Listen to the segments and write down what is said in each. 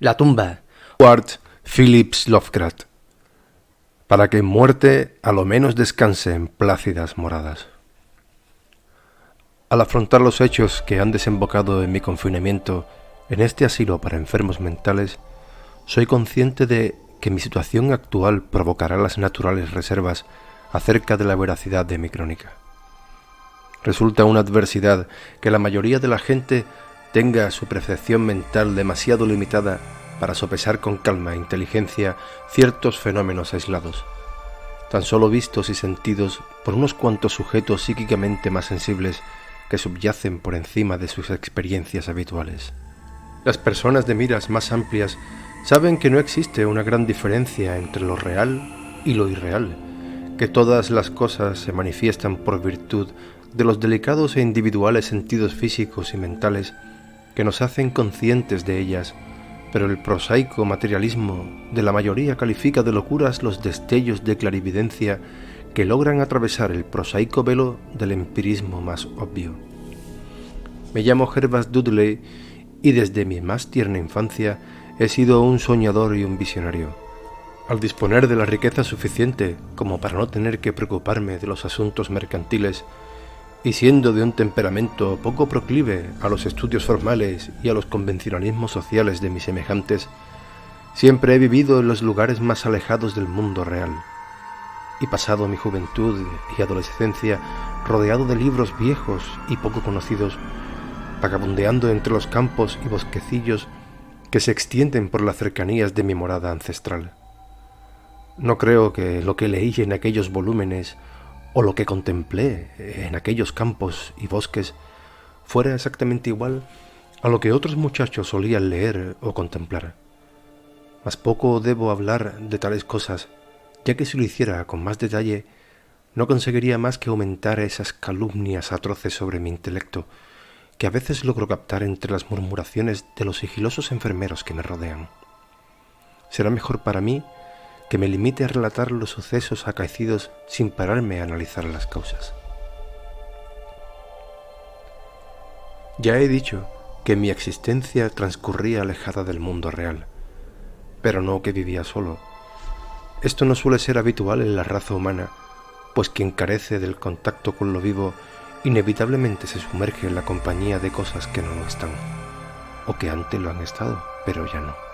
La tumba. Howard Phillips Lovecraft, para que en muerte a lo menos descanse en plácidas moradas. Al afrontar los hechos que han desembocado en mi confinamiento en este asilo para enfermos mentales, soy consciente de que mi situación actual provocará las naturales reservas acerca de la veracidad de mi crónica. Resulta una adversidad que la mayoría de la gente tenga su percepción mental demasiado limitada para sopesar con calma e inteligencia ciertos fenómenos aislados, tan solo vistos y sentidos por unos cuantos sujetos psíquicamente más sensibles que subyacen por encima de sus experiencias habituales. Las personas de miras más amplias saben que no existe una gran diferencia entre lo real y lo irreal, que todas las cosas se manifiestan por virtud de los delicados e individuales sentidos físicos y mentales que nos hacen conscientes de ellas, pero el prosaico materialismo de la mayoría califica de locuras los destellos de clarividencia que logran atravesar el prosaico velo del empirismo más obvio. Me llamo Gervas Dudley y desde mi más tierna infancia he sido un soñador y un visionario. Al disponer de la riqueza suficiente como para no tener que preocuparme de los asuntos mercantiles, y siendo de un temperamento poco proclive a los estudios formales y a los convencionalismos sociales de mis semejantes, siempre he vivido en los lugares más alejados del mundo real, y pasado mi juventud y adolescencia rodeado de libros viejos y poco conocidos, vagabundeando entre los campos y bosquecillos que se extienden por las cercanías de mi morada ancestral. No creo que lo que leí en aquellos volúmenes o lo que contemplé en aquellos campos y bosques fuera exactamente igual a lo que otros muchachos solían leer o contemplar. Mas poco debo hablar de tales cosas, ya que si lo hiciera con más detalle, no conseguiría más que aumentar esas calumnias atroces sobre mi intelecto, que a veces logro captar entre las murmuraciones de los sigilosos enfermeros que me rodean. Será mejor para mí que me limite a relatar los sucesos acaecidos sin pararme a analizar las causas. Ya he dicho que mi existencia transcurría alejada del mundo real, pero no que vivía solo. Esto no suele ser habitual en la raza humana, pues quien carece del contacto con lo vivo inevitablemente se sumerge en la compañía de cosas que no lo están, o que antes lo han estado, pero ya no.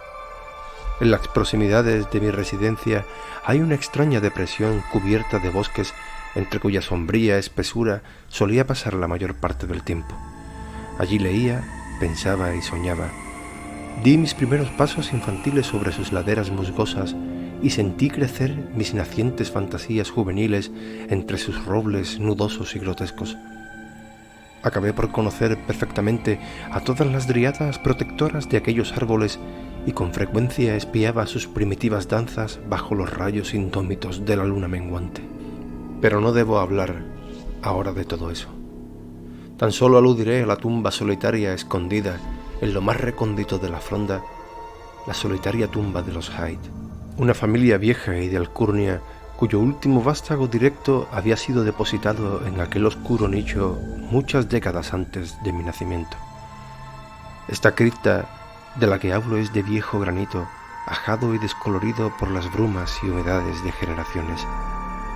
En las proximidades de mi residencia hay una extraña depresión cubierta de bosques entre cuya sombría espesura solía pasar la mayor parte del tiempo. Allí leía, pensaba y soñaba. Di mis primeros pasos infantiles sobre sus laderas musgosas y sentí crecer mis nacientes fantasías juveniles entre sus robles nudosos y grotescos. Acabé por conocer perfectamente a todas las dríadas protectoras de aquellos árboles y con frecuencia espiaba sus primitivas danzas bajo los rayos indómitos de la luna menguante. Pero no debo hablar ahora de todo eso. Tan solo aludiré a la tumba solitaria escondida en lo más recóndito de la fronda, la solitaria tumba de los Hyde, una familia vieja y de alcurnia cuyo último vástago directo había sido depositado en aquel oscuro nicho muchas décadas antes de mi nacimiento. Esta cripta de la que hablo es de viejo granito, ajado y descolorido por las brumas y humedades de generaciones.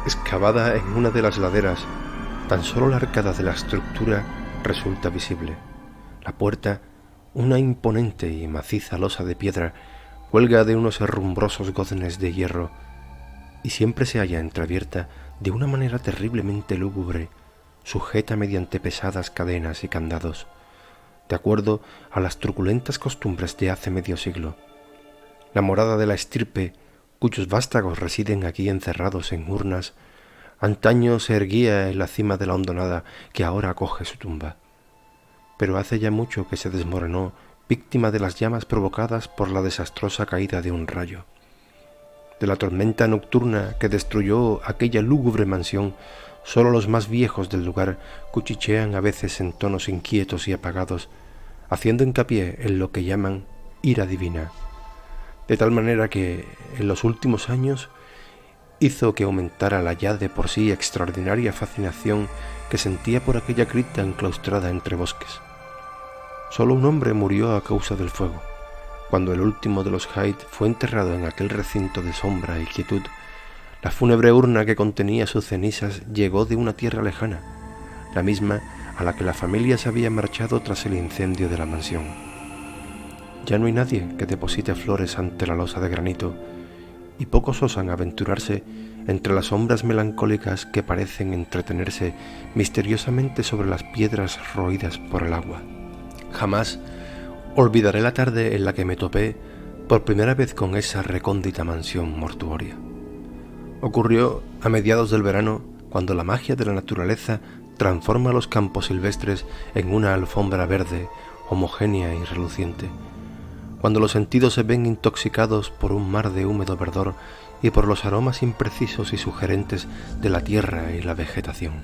Excavada en una de las laderas, tan solo la arcada de la estructura resulta visible. La puerta, una imponente y maciza losa de piedra, cuelga de unos herrumbrosos goznes de hierro, y siempre se halla entreabierta de una manera terriblemente lúgubre, sujeta mediante pesadas cadenas y candados, de acuerdo a las truculentas costumbres de hace medio siglo. La morada de la estirpe, cuyos vástagos residen aquí encerrados en urnas, antaño se erguía en la cima de la hondonada que ahora acoge su tumba, pero hace ya mucho que se desmoronó, víctima de las llamas provocadas por la desastrosa caída de un rayo. De la tormenta nocturna que destruyó aquella lúgubre mansión, solo los más viejos del lugar cuchichean a veces en tonos inquietos y apagados, haciendo hincapié en lo que llaman ira divina, de tal manera que en los últimos años hizo que aumentara la ya de por sí extraordinaria fascinación que sentía por aquella cripta enclaustrada entre bosques. Solo un hombre murió a causa del fuego, Cuando el último de los Hyde fue enterrado en aquel recinto de sombra y quietud, la fúnebre urna que contenía sus cenizas llegó de una tierra lejana, la misma a la que la familia se había marchado tras el incendio de la mansión. Ya no hay nadie que deposite flores ante la losa de granito, y pocos osan aventurarse entre las sombras melancólicas que parecen entretenerse misteriosamente sobre las piedras roídas por el agua. Jamás olvidaré la tarde en la que me topé por primera vez con esa recóndita mansión mortuoria. Ocurrió a mediados del verano, cuando la magia de la naturaleza transforma los campos silvestres en una alfombra verde, homogénea y reluciente, cuando los sentidos se ven intoxicados por un mar de húmedo verdor y por los aromas imprecisos y sugerentes de la tierra y la vegetación.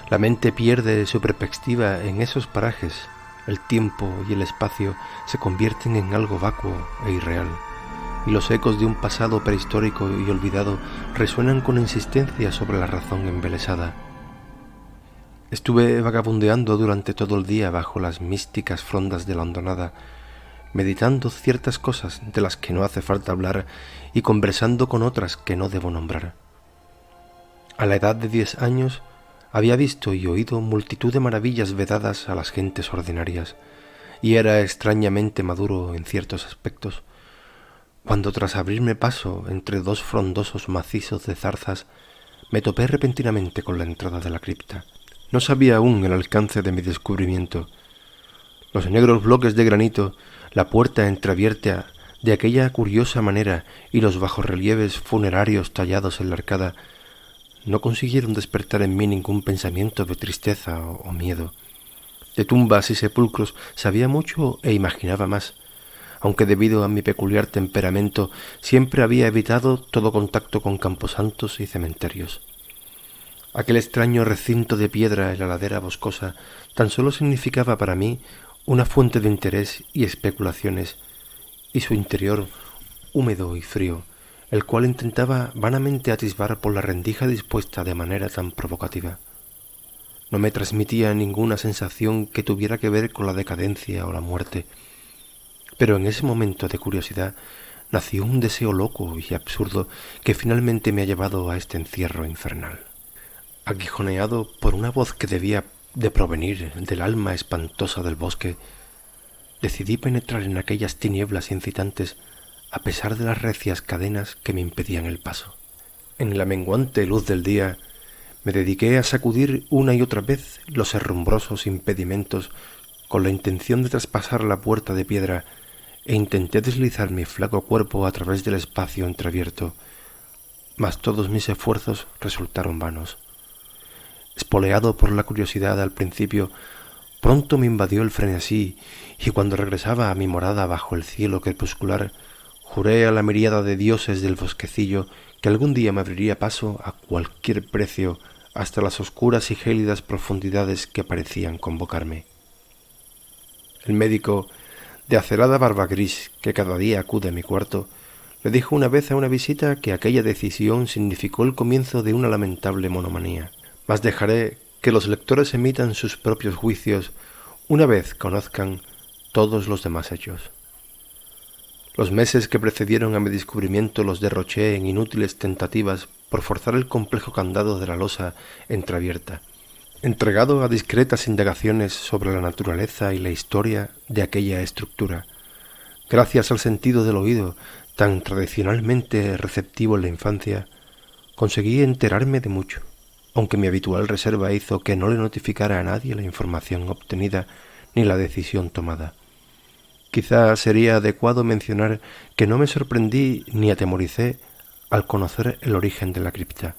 La mente pierde su perspectiva en esos parajes. El tiempo y el espacio se convierten en algo vacuo e irreal, y los ecos de un pasado prehistórico y olvidado resuenan con insistencia sobre la razón embelesada. Estuve vagabundeando durante todo el día bajo las místicas frondas de la hondonada, meditando ciertas cosas de las que no hace falta hablar y conversando con otras que no debo nombrar. A la edad de 10 años había visto y oído multitud de maravillas vedadas a las gentes ordinarias, y era extrañamente maduro en ciertos aspectos, cuando tras abrirme paso entre dos frondosos macizos de zarzas, me topé repentinamente con la entrada de la cripta. No sabía aún el alcance de mi descubrimiento. Los negros bloques de granito, la puerta entreabierta de aquella curiosa manera y los bajorrelieves funerarios tallados en la arcada no consiguieron despertar en mí ningún pensamiento de tristeza o miedo. De tumbas y sepulcros sabía mucho e imaginaba más, aunque debido a mi peculiar temperamento siempre había evitado todo contacto con camposantos y cementerios. Aquel extraño recinto de piedra en la ladera boscosa tan solo significaba para mí una fuente de interés y especulaciones, y su interior húmedo y frío, el cual intentaba vanamente atisbar por la rendija dispuesta de manera tan provocativa. No me transmitía ninguna sensación que tuviera que ver con la decadencia o la muerte, pero en ese momento de curiosidad nació un deseo loco y absurdo que finalmente me ha llevado a este encierro infernal. Aguijoneado por una voz que debía de provenir del alma espantosa del bosque, decidí penetrar en aquellas tinieblas incitantes a pesar de las recias cadenas que me impedían el paso. En la menguante luz del día me dediqué a sacudir una y otra vez los herrumbrosos impedimentos con la intención de traspasar la puerta de piedra, e intenté deslizar mi flaco cuerpo a través del espacio entreabierto, mas todos mis esfuerzos resultaron vanos. Espoleado por la curiosidad al principio, pronto me invadió el frenesí, y cuando regresaba a mi morada bajo el cielo crepuscular, juré a la miríada de dioses del bosquecillo que algún día me abriría paso a cualquier precio hasta las oscuras y gélidas profundidades que parecían convocarme. El médico, de acerada barba gris, que cada día acude a mi cuarto, le dijo una vez a una visita que aquella decisión significó el comienzo de una lamentable monomanía. Mas dejaré que los lectores emitan sus propios juicios una vez conozcan todos los demás hechos. Los meses que precedieron a mi descubrimiento los derroché en inútiles tentativas por forzar el complejo candado de la losa entreabierta, entregado a discretas indagaciones sobre la naturaleza y la historia de aquella estructura. Gracias al sentido del oído, tan tradicionalmente receptivo en la infancia, conseguí enterarme de mucho, aunque mi habitual reserva hizo que no le notificara a nadie la información obtenida ni la decisión tomada. Quizá sería adecuado mencionar que no me sorprendí ni atemoricé al conocer el origen de la cripta.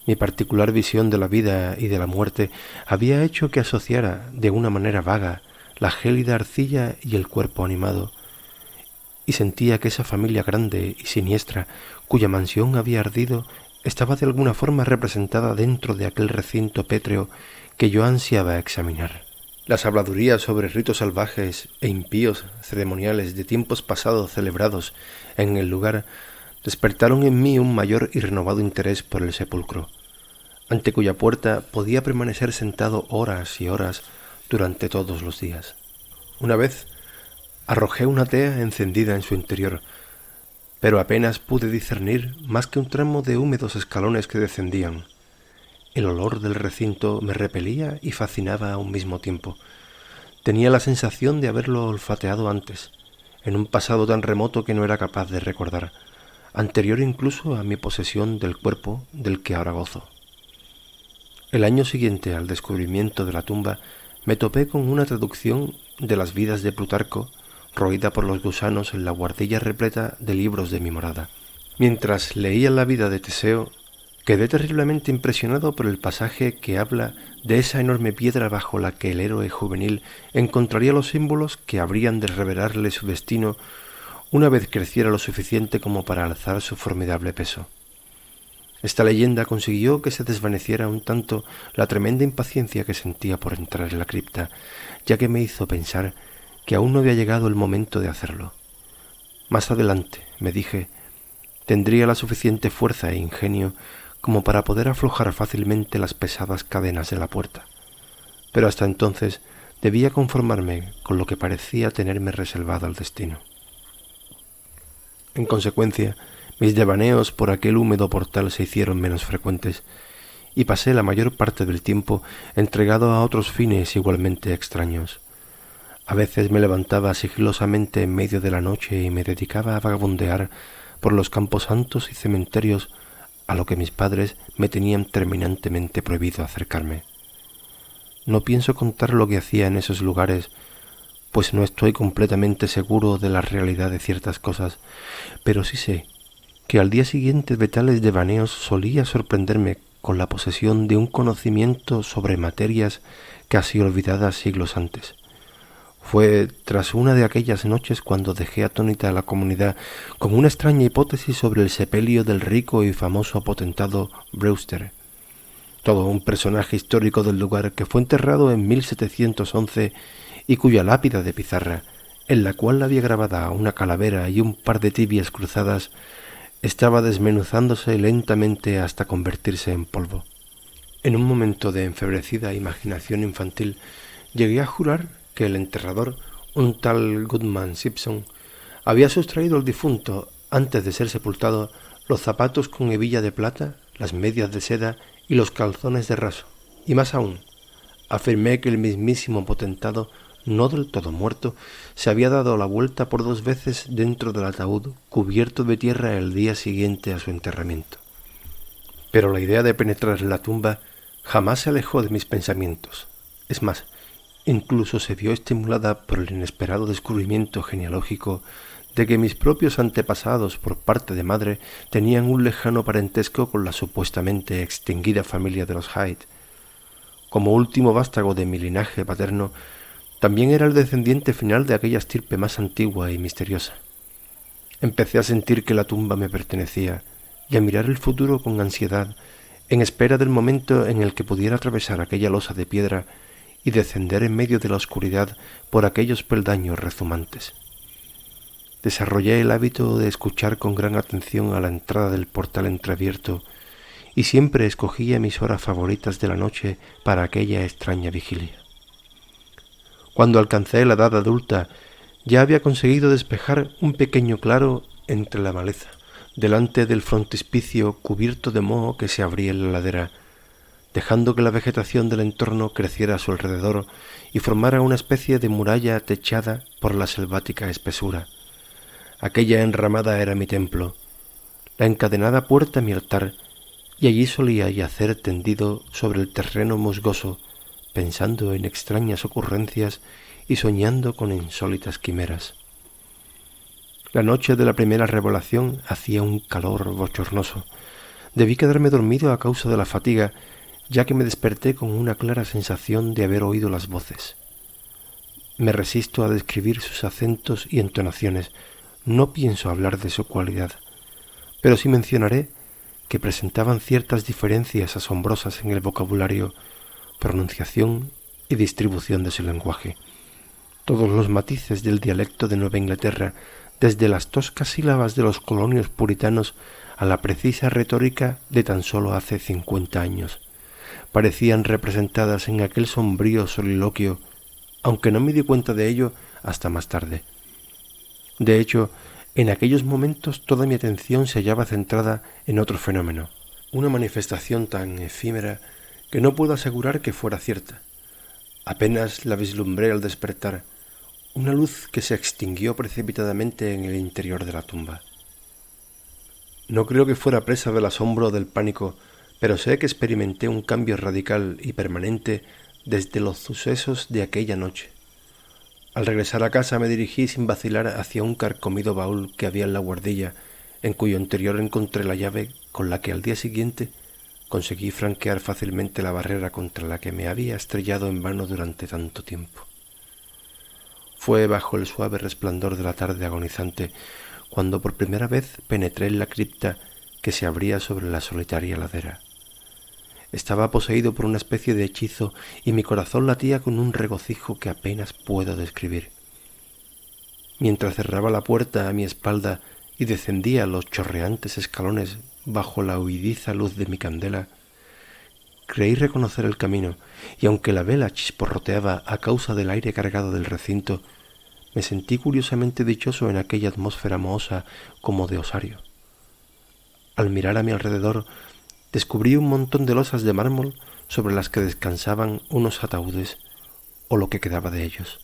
Mi particular visión de la vida y de la muerte había hecho que asociara de una manera vaga la gélida arcilla y el cuerpo animado, y sentía que esa familia grande y siniestra cuya mansión había ardido estaba de alguna forma representada dentro de aquel recinto pétreo que yo ansiaba examinar. Las habladurías sobre ritos salvajes e impíos ceremoniales de tiempos pasados celebrados en el lugar despertaron en mí un mayor y renovado interés por el sepulcro, ante cuya puerta podía permanecer sentado horas y horas durante todos los días. Una vez, Arrojé una tea encendida en su interior, pero apenas pude discernir más que un tramo de húmedos escalones que descendían. El olor del recinto me repelía y fascinaba a un mismo tiempo. Tenía la sensación de haberlo olfateado antes, en un pasado tan remoto que no era capaz de recordar, anterior incluso a mi posesión del cuerpo del que ahora gozo. El año siguiente al descubrimiento de la tumba me topé con una traducción de las vidas de Plutarco, roída por los gusanos en la guardilla repleta de libros de mi morada. Mientras leía la vida de Teseo, quedé terriblemente impresionado por el pasaje que habla de esa enorme piedra bajo la que el héroe juvenil encontraría los símbolos que habrían de revelarle su destino una vez creciera lo suficiente como para alzar su formidable peso. Esta leyenda consiguió que se desvaneciera un tanto la tremenda impaciencia que sentía por entrar en la cripta, ya que me hizo pensar que aún no había llegado el momento de hacerlo. Más adelante, me dije, tendría la suficiente fuerza e ingenio como para poder aflojar fácilmente las pesadas cadenas de la puerta. Pero hasta entonces debía conformarme con lo que parecía tenerme reservado al destino. En consecuencia, mis devaneos por aquel húmedo portal se hicieron menos frecuentes, y pasé la mayor parte del tiempo entregado a otros fines igualmente extraños. A veces me levantaba sigilosamente en medio de la noche y me dedicaba a vagabundear por los camposantos y cementerios, a lo que mis padres me tenían terminantemente prohibido acercarme. No pienso contar lo que hacía en esos lugares, pues no estoy completamente seguro de la realidad de ciertas cosas, pero sí sé que al día siguiente de tales devaneos solía sorprenderme con la posesión de un conocimiento sobre materias casi olvidadas siglos antes. Fue tras una de aquellas noches cuando dejé atónita a la comunidad con una extraña hipótesis sobre el sepelio del rico y famoso potentado Brewster, todo un personaje histórico del lugar que fue enterrado en 1711 y cuya lápida de pizarra, en la cual había grabada una calavera y un par de tibias cruzadas, estaba desmenuzándose lentamente hasta convertirse en polvo. En un momento de enfebrecida imaginación infantil, llegué a jurar que el enterrador, un tal Goodman Simpson, había sustraído al difunto, antes de ser sepultado, los zapatos con hebilla de plata, las medias de seda y los calzones de raso. Y más aún, afirmé que el mismísimo potentado, no del todo muerto, se había dado la vuelta por 2 veces dentro del ataúd cubierto de tierra el día siguiente a su enterramiento. Pero la idea de penetrar en la tumba jamás se alejó de mis pensamientos. Es más, incluso se vio estimulada por el inesperado descubrimiento genealógico de que mis propios antepasados por parte de madre tenían un lejano parentesco con la supuestamente extinguida familia de los Hyde. Como último vástago de mi linaje paterno, también era el descendiente final de aquella estirpe más antigua y misteriosa. Empecé a sentir que la tumba me pertenecía y a mirar el futuro con ansiedad, en espera del momento en el que pudiera atravesar aquella losa de piedra y descender en medio de la oscuridad por aquellos peldaños rezumantes. Desarrollé el hábito de escuchar con gran atención a la entrada del portal entreabierto y siempre escogía mis horas favoritas de la noche para aquella extraña vigilia. Cuando alcancé la edad adulta, ya había conseguido despejar un pequeño claro entre la maleza, delante del frontispicio cubierto de moho que se abría en la ladera, dejando que la vegetación del entorno creciera a su alrededor y formara una especie de muralla techada por la selvática espesura. Aquella enramada era mi templo, la encadenada puerta mi altar, y allí solía yacer tendido sobre el terreno musgoso, pensando en extrañas ocurrencias y soñando con insólitas quimeras. La noche de la primera revelación hacía un calor bochornoso. Debí quedarme dormido a causa de la fatiga, ya que me desperté con una clara sensación de haber oído las voces. Me resisto a describir sus acentos y entonaciones, no pienso hablar de su cualidad, pero sí mencionaré que presentaban ciertas diferencias asombrosas en el vocabulario, pronunciación y distribución de su lenguaje. Todos los matices del dialecto de Nueva Inglaterra, desde las toscas sílabas de los colonios puritanos a la precisa retórica de tan solo hace 50 años, parecían representadas en aquel sombrío soliloquio, aunque no me di cuenta de ello hasta más tarde. De hecho, en aquellos momentos toda mi atención se hallaba centrada en otro fenómeno, una manifestación tan efímera que no puedo asegurar que fuera cierta. Apenas la vislumbré al despertar, una luz que se extinguió precipitadamente en el interior de la tumba. No creo que fuera presa del asombro o del pánico, pero sé que experimenté un cambio radical y permanente desde los sucesos de aquella noche. Al regresar a casa me dirigí sin vacilar hacia un carcomido baúl que había en la buhardilla, en cuyo interior encontré la llave con la que al día siguiente conseguí franquear fácilmente la barrera contra la que me había estrellado en vano durante tanto tiempo. Fue bajo el suave resplandor de la tarde agonizante cuando por primera vez penetré en la cripta que se abría sobre la solitaria ladera. Estaba poseído por una especie de hechizo y mi corazón latía con un regocijo que apenas puedo describir. Mientras cerraba la puerta a mi espalda y descendía los chorreantes escalones bajo la huidiza luz de mi candela, creí reconocer el camino, y aunque la vela chisporroteaba a causa del aire cargado del recinto, me sentí curiosamente dichoso en aquella atmósfera mohosa como de osario. Al mirar a mi alrededor, descubrí un montón de losas de mármol sobre las que descansaban unos ataúdes, o lo que quedaba de ellos.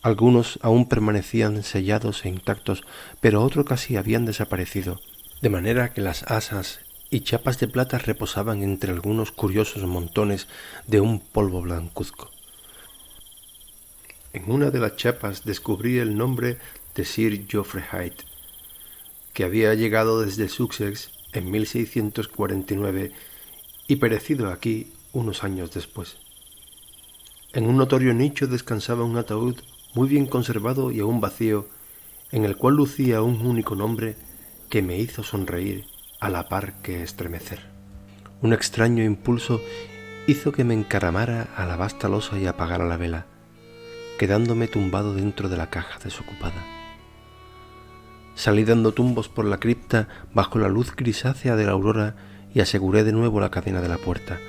Algunos aún permanecían sellados e intactos, pero otros casi habían desaparecido, de manera que las asas y chapas de plata reposaban entre algunos curiosos montones de un polvo blancuzco. En una de las chapas descubrí el nombre de Sir Geoffrey Hyde, que había llegado desde Sussex en 1649 y perecido aquí unos años después. En un notorio nicho descansaba un ataúd muy bien conservado y aún vacío, en el cual lucía un único nombre que me hizo sonreír a la par que estremecer. Un extraño impulso hizo que me encaramara a la vasta losa y apagara la vela, quedándome tumbado dentro de la caja desocupada. Salí dando tumbos por la cripta bajo la luz grisácea de la aurora y aseguré de nuevo la cadena de la puerta.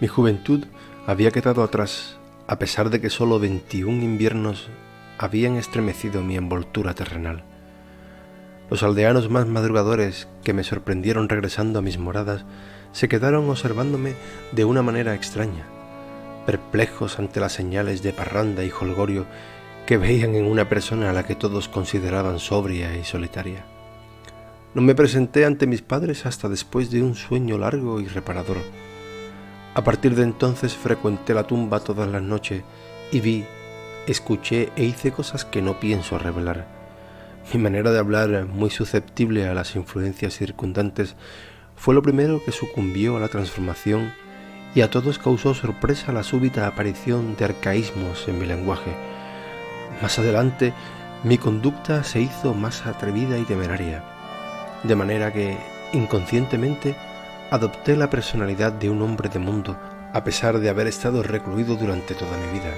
Mi juventud había quedado atrás, a pesar de que solo 21 inviernos habían estremecido mi envoltura terrenal. Los aldeanos más madrugadores que me sorprendieron regresando a mis moradas se quedaron observándome de una manera extraña, perplejos ante las señales de parranda y jolgorio que veían en una persona a la que todos consideraban sobria y solitaria. No me presenté ante mis padres hasta después de un sueño largo y reparador. A partir de entonces frecuenté la tumba todas las noches y vi, escuché e hice cosas que no pienso revelar. Mi manera de hablar, muy susceptible a las influencias circundantes, fue lo primero que sucumbió a la transformación y a todos causó sorpresa la súbita aparición de arcaísmos en mi lenguaje. Más adelante, mi conducta se hizo más atrevida y temeraria, de manera que, inconscientemente, adopté la personalidad de un hombre de mundo, a pesar de haber estado recluido durante toda mi vida.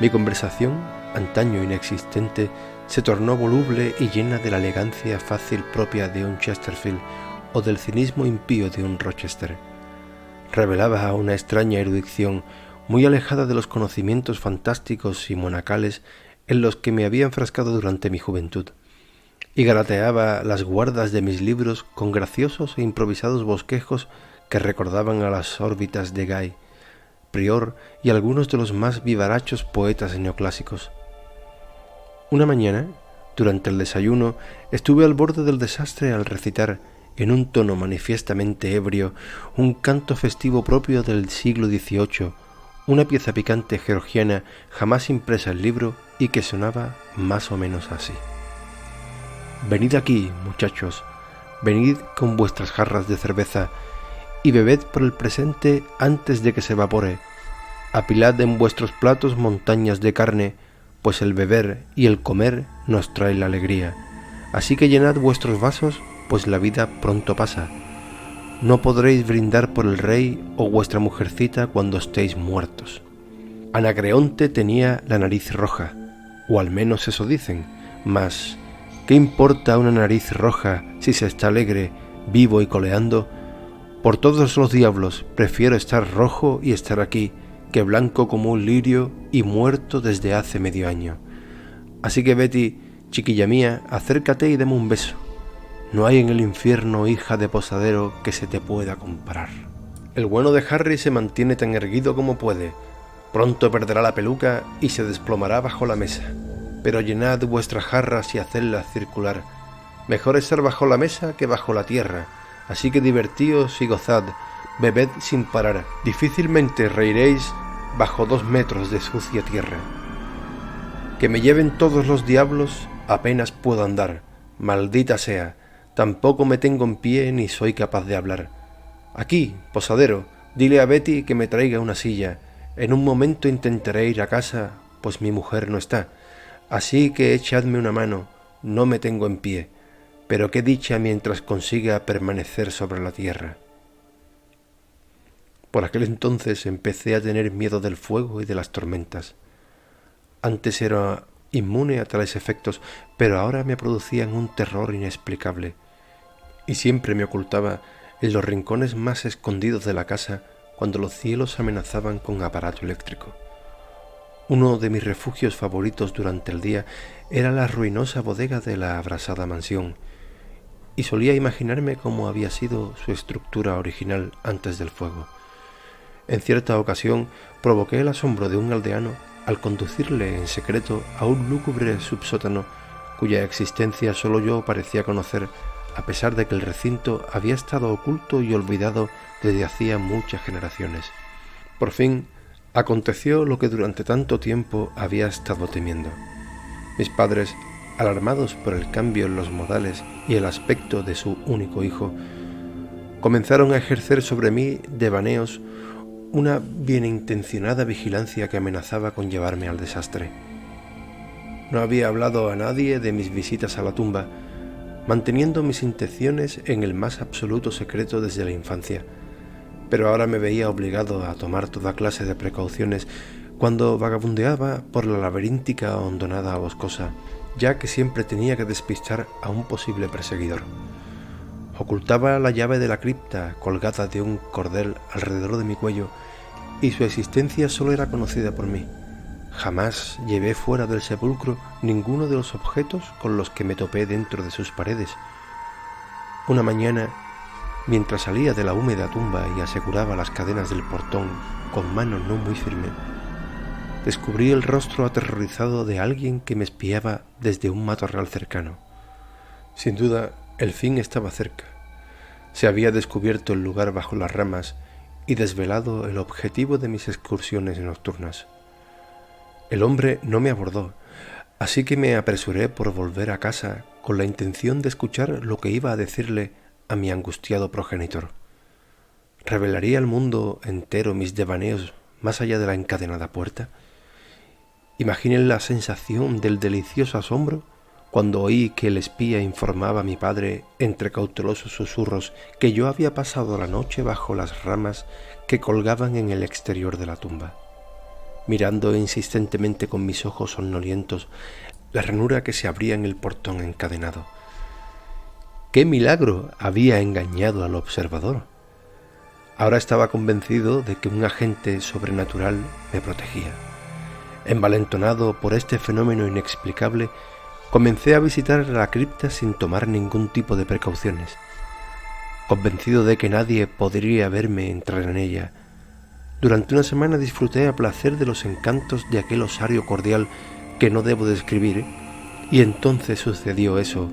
Mi conversación, antaño inexistente, se tornó voluble y llena de la elegancia fácil propia de un Chesterfield o del cinismo impío de un Rochester. Revelaba una extraña erudición muy alejada de los conocimientos fantásticos y monacales en los que me había enfrascado durante mi juventud, y galateaba las guardas de mis libros con graciosos e improvisados bosquejos que recordaban a las órbitas de Guy, Prior y algunos de los más vivarachos poetas neoclásicos. Una mañana, durante el desayuno, estuve al borde del desastre al recitar, en un tono manifiestamente ebrio, un canto festivo propio del siglo XVIII, una pieza picante georgiana jamás impresa en libro y que sonaba más o menos así. Venid aquí, muchachos, venid con vuestras jarras de cerveza y bebed por el presente antes de que se evapore. Apilad en vuestros platos montañas de carne, pues el beber y el comer nos trae la alegría. Así que llenad vuestros vasos, pues la vida pronto pasa. No podréis brindar por el rey o vuestra mujercita cuando estéis muertos. Anacreonte tenía la nariz roja, o al menos eso dicen, mas ¿qué importa una nariz roja si se está alegre, vivo y coleando? Por todos los diablos, prefiero estar rojo y estar aquí, que blanco como un lirio y muerto desde hace medio año. Así que Betty, Chiquilla mía, acércate y dame un beso. No hay en el infierno, hija de posadero, que se te pueda comparar. El bueno de Harry se mantiene tan erguido como puede. Pronto perderá la peluca y se desplomará bajo la mesa. Pero llenad vuestras jarras y hacedlas circular. Mejor estar bajo la mesa que bajo la tierra. Así que divertíos y gozad, bebed sin parar. Difícilmente reiréis bajo 2 metros de sucia tierra. Que me lleven todos los diablos, apenas puedo andar. Maldita sea, tampoco me tengo en pie ni soy capaz de hablar. Aquí, posadero, dile a Betty que me traiga una silla. En un momento intentaré ir a casa, pues mi mujer no está. Así que echadme una mano, no me tengo en pie. Pero qué dicha mientras consiga permanecer sobre la tierra. Por aquel entonces empecé a tener miedo del fuego y de las tormentas. Antes era inmune a tales efectos, pero ahora me producían un terror inexplicable, y siempre me ocultaba en los rincones más escondidos de la casa cuando los cielos amenazaban con aparato eléctrico. Uno de mis refugios favoritos durante el día era la ruinosa bodega de la abrasada mansión, y solía imaginarme cómo había sido su estructura original antes del fuego. En cierta ocasión provoqué el asombro de un aldeano al conducirle en secreto a un lúgubre subsótano cuya existencia solo yo parecía conocer, a pesar de que el recinto había estado oculto y olvidado desde hacía muchas generaciones. Por fin aconteció lo que durante tanto tiempo había estado temiendo. Mis padres, alarmados por el cambio en los modales y el aspecto de su único hijo, comenzaron a ejercer sobre mí devaneos, una bienintencionada vigilancia que amenazaba con llevarme al desastre. No había hablado a nadie de mis visitas a la tumba, manteniendo mis intenciones en el más absoluto secreto desde la infancia, pero ahora me veía obligado a tomar toda clase de precauciones cuando vagabundeaba por la laberíntica hondonada boscosa, ya que siempre tenía que despistar a un posible perseguidor. Ocultaba la llave de la cripta colgada de un cordel alrededor de mi cuello, y su existencia solo era conocida por mí. Jamás llevé fuera del sepulcro ninguno de los objetos con los que me topé dentro de sus paredes. Una mañana, mientras salía de la húmeda tumba y aseguraba las cadenas del portón con mano no muy firme, descubrí el rostro aterrorizado de alguien que me espiaba desde un matorral cercano. Sin duda, el fin estaba cerca. Se había descubierto el lugar bajo las ramas y desvelado el objetivo de mis excursiones nocturnas. El hombre no me abordó, así que me apresuré por volver a casa con la intención de escuchar lo que iba a decirle a mi angustiado progenitor. ¿Revelaría al mundo entero mis devaneos más allá de la encadenada puerta? Imaginen la sensación del delicioso asombro cuando oí que el espía informaba a mi padre entre cautelosos susurros que yo había pasado la noche bajo las ramas que colgaban en el exterior de la tumba, mirando insistentemente con mis ojos somnolientos la ranura que se abría en el portón encadenado. ¡Qué milagro había engañado al observador! Ahora estaba convencido de que un agente sobrenatural me protegía. Envalentonado por este fenómeno inexplicable, comencé a visitar la cripta sin tomar ningún tipo de precauciones, convencido de que nadie podría verme entrar en ella. Durante una semana disfruté a placer de los encantos de aquel osario cordial que no debo describir, y entonces sucedió eso,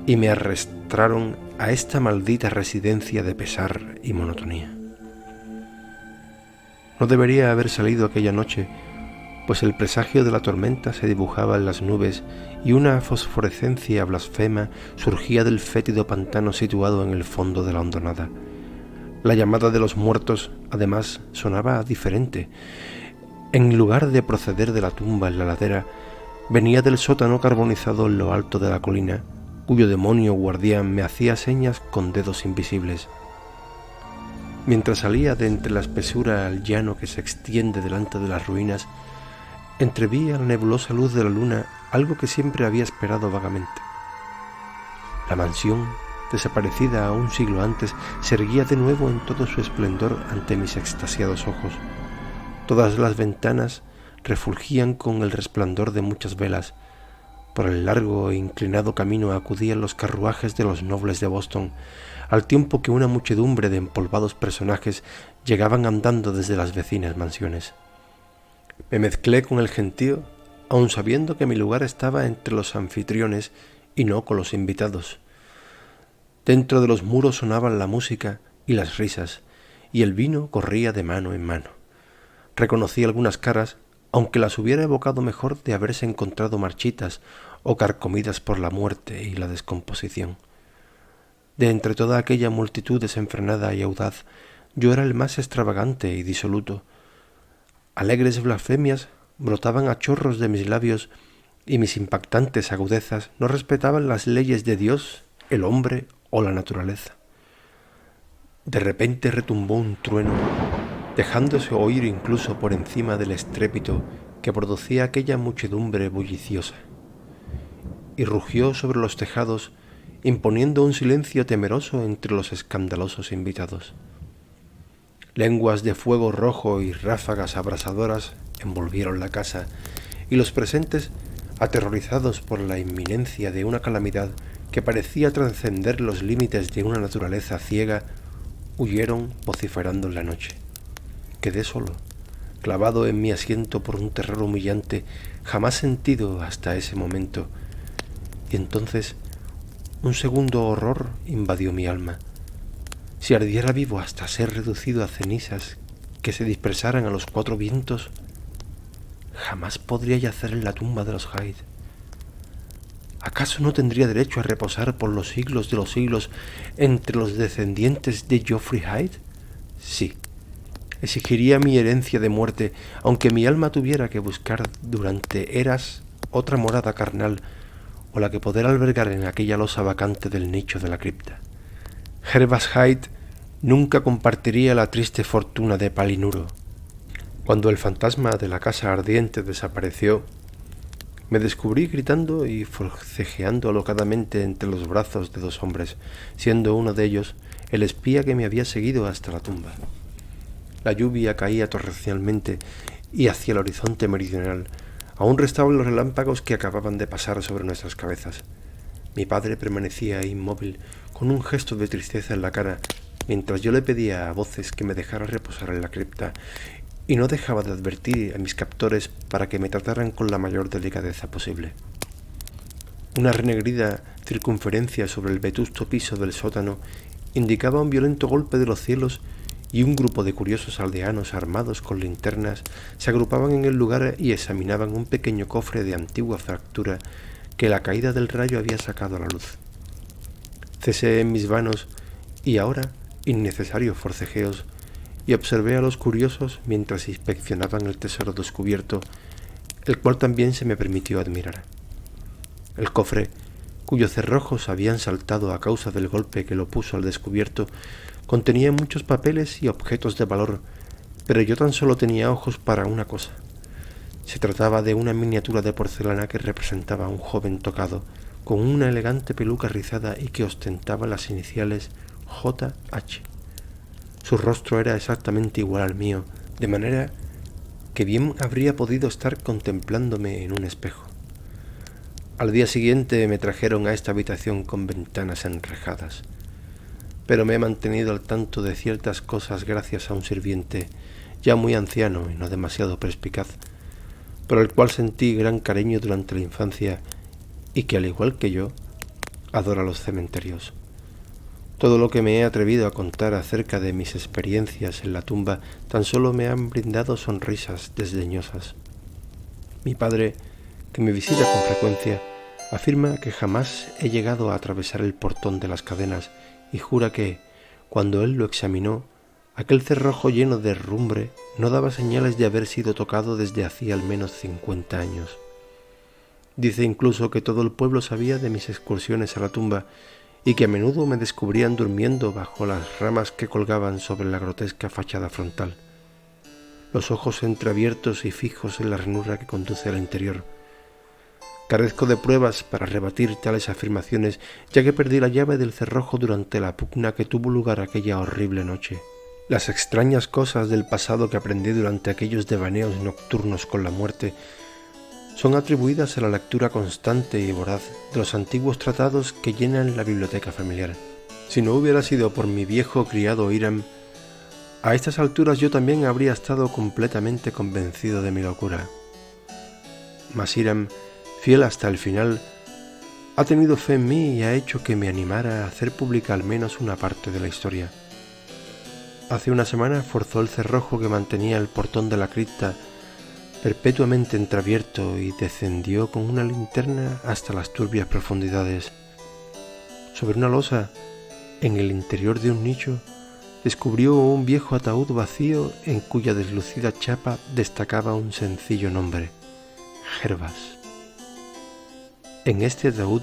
y me arrastraron a esta maldita residencia de pesar y monotonía. No debería haber salido aquella noche, pues el presagio de la tormenta se dibujaba en las nubes y una fosforescencia blasfema surgía del fétido pantano situado en el fondo de la hondonada. La llamada de los muertos, además, sonaba diferente. En lugar de proceder de la tumba en la ladera, venía del sótano carbonizado en lo alto de la colina, cuyo demonio guardián me hacía señas con dedos invisibles. Mientras salía de entre la espesura al llano que se extiende delante de las ruinas, entreví a la nebulosa luz de la luna algo que siempre había esperado vagamente. La mansión, desaparecida un siglo antes, se erguía de nuevo en todo su esplendor ante mis extasiados ojos. Todas las ventanas refulgían con el resplandor de muchas velas. Por el largo e inclinado camino acudían los carruajes de los nobles de Boston, al tiempo que una muchedumbre de empolvados personajes llegaban andando desde las vecinas mansiones. Me mezclé con el gentío, aun sabiendo que mi lugar estaba entre los anfitriones y no con los invitados. Dentro de los muros sonaban la música y las risas, y el vino corría de mano en mano. Reconocí algunas caras, aunque las hubiera evocado mejor de haberse encontrado marchitas o carcomidas por la muerte y la descomposición. De entre toda aquella multitud desenfrenada y audaz, yo era el más extravagante y disoluto. Alegres blasfemias brotaban a chorros de mis labios y mis impactantes agudezas no respetaban las leyes de Dios, el hombre o la naturaleza. De repente retumbó un trueno, dejándose oír incluso por encima del estrépito que producía aquella muchedumbre bulliciosa, y rugió sobre los tejados, imponiendo un silencio temeroso entre los escandalosos invitados. Lenguas de fuego rojo y ráfagas abrasadoras envolvieron la casa, y los presentes, aterrorizados por la inminencia de una calamidad que parecía trascender los límites de una naturaleza ciega, huyeron vociferando en la noche. Quedé solo, clavado en mi asiento por un terror humillante jamás sentido hasta ese momento, y entonces un segundo horror invadió mi alma. Si ardiera vivo hasta ser reducido a cenizas que se dispersaran a los cuatro vientos, jamás podría yacer en la tumba de los Hyde. ¿Acaso no tendría derecho a reposar por los siglos de los siglos entre los descendientes de Geoffrey Hyde? Sí, exigiría mi herencia de muerte, aunque mi alma tuviera que buscar durante eras otra morada carnal o la que poder albergar en aquella losa vacante del nicho de la cripta. Gervas Hyde nunca compartiría la triste fortuna de Palinuro. Cuando el fantasma de la casa ardiente desapareció, me descubrí gritando y forcejeando alocadamente entre los brazos de dos hombres, siendo uno de ellos el espía que me había seguido hasta la tumba. La lluvia caía torrencialmente y hacia el horizonte meridional aún restaban los relámpagos que acababan de pasar sobre nuestras cabezas. Mi padre permanecía inmóvil, con un gesto de tristeza en la cara, mientras yo le pedía a voces que me dejara reposar en la cripta, y no dejaba de advertir a mis captores para que me trataran con la mayor delicadeza posible. Una renegrida circunferencia sobre el vetusto piso del sótano indicaba un violento golpe de los cielos, y un grupo de curiosos aldeanos armados con linternas se agrupaban en el lugar y examinaban un pequeño cofre de antigua fractura que la caída del rayo había sacado a la luz. Cesé en mis vanos y ahora innecesarios forcejeos y observé a los curiosos mientras inspeccionaban el tesoro descubierto, el cual también se me permitió admirar. El cofre, cuyos cerrojos habían saltado a causa del golpe que lo puso al descubierto, contenía muchos papeles y objetos de valor, pero yo tan solo tenía ojos para una cosa. Se trataba de una miniatura de porcelana que representaba a un joven tocado, con una elegante peluca rizada y que ostentaba las iniciales J.H. Su rostro era exactamente igual al mío, de manera que bien habría podido estar contemplándome en un espejo. Al día siguiente me trajeron a esta habitación con ventanas enrejadas, pero me he mantenido al tanto de ciertas cosas gracias a un sirviente ya muy anciano y no demasiado perspicaz, por el cual sentí gran cariño durante la infancia y que, al igual que yo, adora los cementerios. Todo lo que me he atrevido a contar acerca de mis experiencias en la tumba tan solo me han brindado sonrisas desdeñosas. Mi padre, que me visita con frecuencia, afirma que jamás he llegado a atravesar el portón de las cadenas y jura que, cuando él lo examinó, aquel cerrojo lleno de herrumbre no daba señales de haber sido tocado desde hacía al menos 50 años. Dice incluso que todo el pueblo sabía de mis excursiones a la tumba y que a menudo me descubrían durmiendo bajo las ramas que colgaban sobre la grotesca fachada frontal, los ojos entreabiertos y fijos en la ranura que conduce al interior. Carezco de pruebas para rebatir tales afirmaciones, ya que perdí la llave del cerrojo durante la pugna que tuvo lugar aquella horrible noche. Las extrañas cosas del pasado que aprendí durante aquellos devaneos nocturnos con la muerte son atribuidas a la lectura constante y voraz de los antiguos tratados que llenan la biblioteca familiar. Si no hubiera sido por mi viejo criado Hiram, a estas alturas yo también habría estado completamente convencido de mi locura. Mas Hiram, fiel hasta el final, ha tenido fe en mí y ha hecho que me animara a hacer pública al menos una parte de la historia. Hace una semana forzó el cerrojo que mantenía el portón de la cripta perpetuamente entreabierto y descendió con una linterna hasta las turbias profundidades. Sobre una losa, en el interior de un nicho, descubrió un viejo ataúd vacío en cuya deslucida chapa destacaba un sencillo nombre: Gervas. En este ataúd,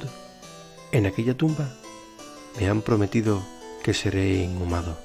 en aquella tumba, me han prometido que seré inhumado.